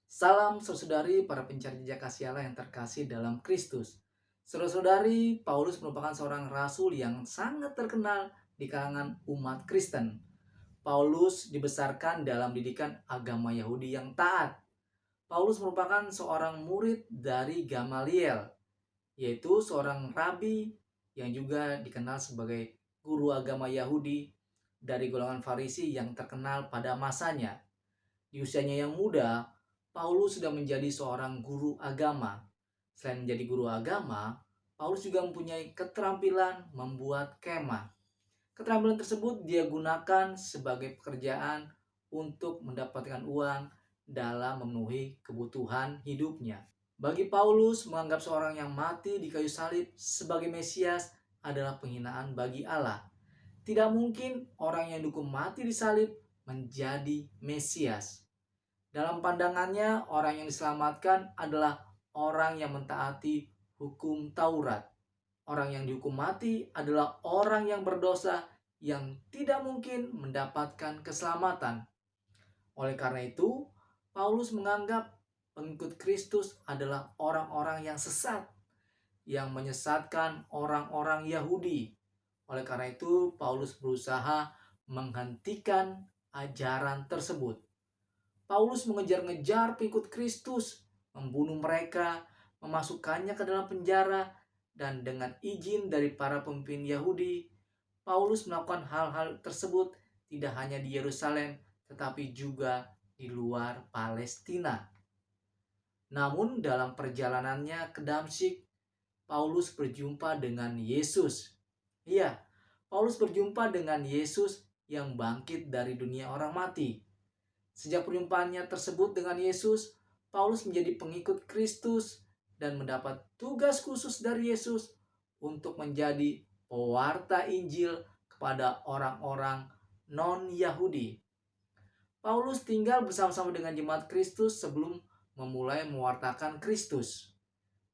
Salam saudari para pencari jejak kasih Allah yang terkasih dalam Kristus. Saudara-saudari, Paulus merupakan seorang rasul yang sangat terkenal di kalangan umat Kristen. Paulus dibesarkan dalam didikan agama Yahudi yang taat. Paulus merupakan seorang murid dari Gamaliel, yaitu seorang rabi yang juga dikenal sebagai guru agama Yahudi dari golongan Farisi yang terkenal pada masanya. Di usianya yang muda, Paulus sudah menjadi seorang guru agama. Selain menjadi guru agama, Paulus juga mempunyai keterampilan membuat kemah. Keterampilan tersebut dia gunakan sebagai pekerjaan untuk mendapatkan uang dalam memenuhi kebutuhan hidupnya. Bagi Paulus, menganggap seorang yang mati di kayu salib sebagai Mesias adalah penghinaan bagi Allah. Tidak mungkin orang yang dihukum mati di salib menjadi Mesias. Dalam pandangannya, orang yang diselamatkan adalah orang yang mentaati hukum Taurat. Orang yang dihukum mati adalah orang yang berdosa yang tidak mungkin mendapatkan keselamatan. Oleh karena itu, Paulus menganggap pengikut Kristus adalah orang-orang yang sesat, yang menyesatkan orang-orang Yahudi. Oleh karena itu, Paulus berusaha menghentikan ajaran tersebut. Paulus mengejar-ngejar pengikut Kristus, membunuh mereka, memasukkannya ke dalam penjara, dan dengan izin dari para pemimpin Yahudi, Paulus melakukan hal-hal tersebut tidak hanya di Yerusalem, tetapi juga di luar Palestina. Namun dalam perjalanannya ke Damsyik, Paulus berjumpa dengan Yesus. Iya, Paulus berjumpa dengan Yesus yang bangkit dari dunia orang mati. Sejak perjumpaannya tersebut dengan Yesus, Paulus menjadi pengikut Kristus dan mendapat tugas khusus dari Yesus untuk menjadi pewarta Injil kepada orang-orang non-Yahudi. Paulus tinggal bersama-sama dengan jemaat Kristus sebelum memulai mewartakan Kristus.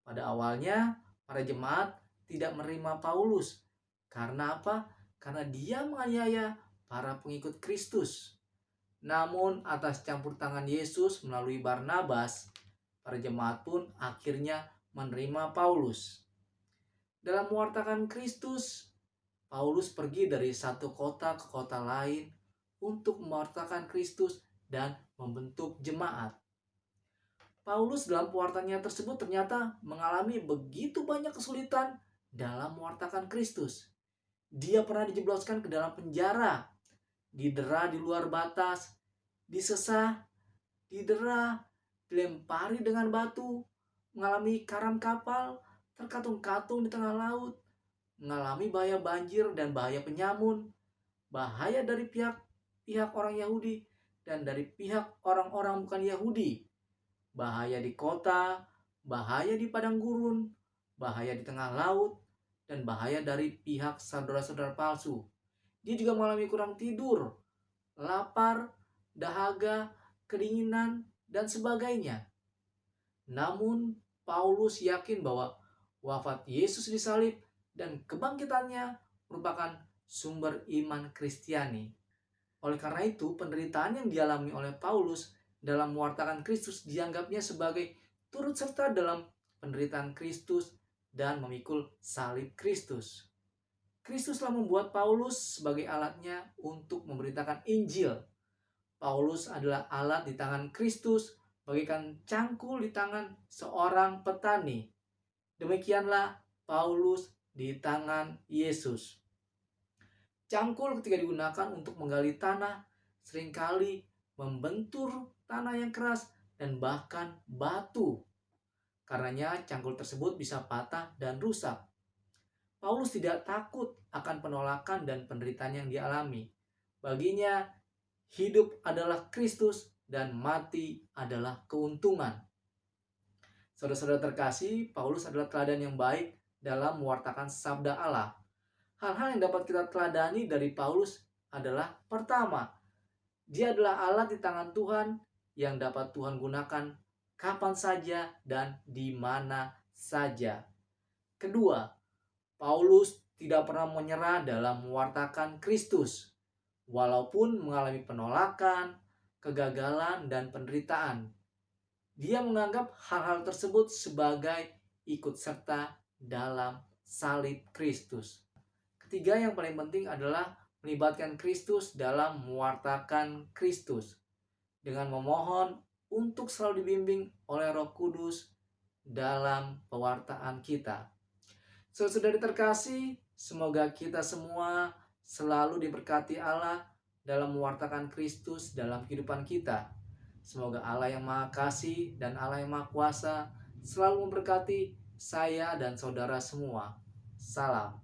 Pada awalnya, para jemaat tidak menerima Paulus. Karena apa? Karena dia menganiaya para pengikut Kristus. Namun atas campur tangan Yesus melalui Barnabas, para jemaat pun akhirnya menerima Paulus. Dalam mewartakan Kristus, Paulus pergi dari satu kota ke kota lain untuk mewartakan Kristus dan membentuk jemaat. Paulus dalam pewartaannya tersebut ternyata mengalami begitu banyak kesulitan dalam mewartakan Kristus. Dia pernah dijebloskan ke dalam penjara, didera di luar batas, disesah, didera, dilempari dengan batu, mengalami karam kapal, terkatung-katung di tengah laut, mengalami bahaya banjir dan bahaya penyamun, bahaya dari pihak orang Yahudi dan dari pihak orang-orang bukan Yahudi, bahaya di kota, bahaya di padang gurun, bahaya di tengah laut, dan bahaya dari pihak saudara-saudara palsu. Dia juga mengalami kurang tidur, lapar, dahaga, kedinginan, dan sebagainya. Namun, Paulus yakin bahwa wafat Yesus di salib dan kebangkitannya merupakan sumber iman Kristiani. Oleh karena itu, penderitaan yang dialami oleh Paulus dalam mewartakan Kristus dianggapnya sebagai turut serta dalam penderitaan Kristus dan memikul salib Kristus. Kristus telah membuat Paulus sebagai alatnya untuk memberitakan Injil. Paulus adalah alat di tangan Kristus bagaikan cangkul di tangan seorang petani. Demikianlah Paulus di tangan Yesus. Cangkul ketika digunakan untuk menggali tanah seringkali membentur tanah yang keras dan bahkan batu. Karenanya cangkul tersebut bisa patah dan rusak. Paulus tidak takut akan penolakan dan penderitaan yang dialami. Baginya, hidup adalah Kristus dan mati adalah keuntungan. Saudara-saudara terkasih, Paulus adalah teladan yang baik dalam mewartakan sabda Allah. Hal-hal yang dapat kita teladani dari Paulus adalah pertama, dia adalah alat di tangan Tuhan yang dapat Tuhan gunakan kapan saja dan di mana saja. Kedua, Paulus tidak pernah menyerah dalam mewartakan Kristus, walaupun mengalami penolakan, kegagalan, dan penderitaan. Dia menganggap hal-hal tersebut sebagai ikut serta dalam salib Kristus. Ketiga yang paling penting adalah melibatkan Kristus dalam mewartakan Kristus dengan memohon untuk selalu dibimbing oleh Roh Kudus dalam pewartaan kita. Saudara terkasih, semoga kita semua selalu diberkati Allah dalam mewartakan Kristus dalam kehidupan kita. Semoga Allah yang Maha Kasih dan Allah yang Maha Kuasa selalu memberkati saya dan saudara semua. Salam.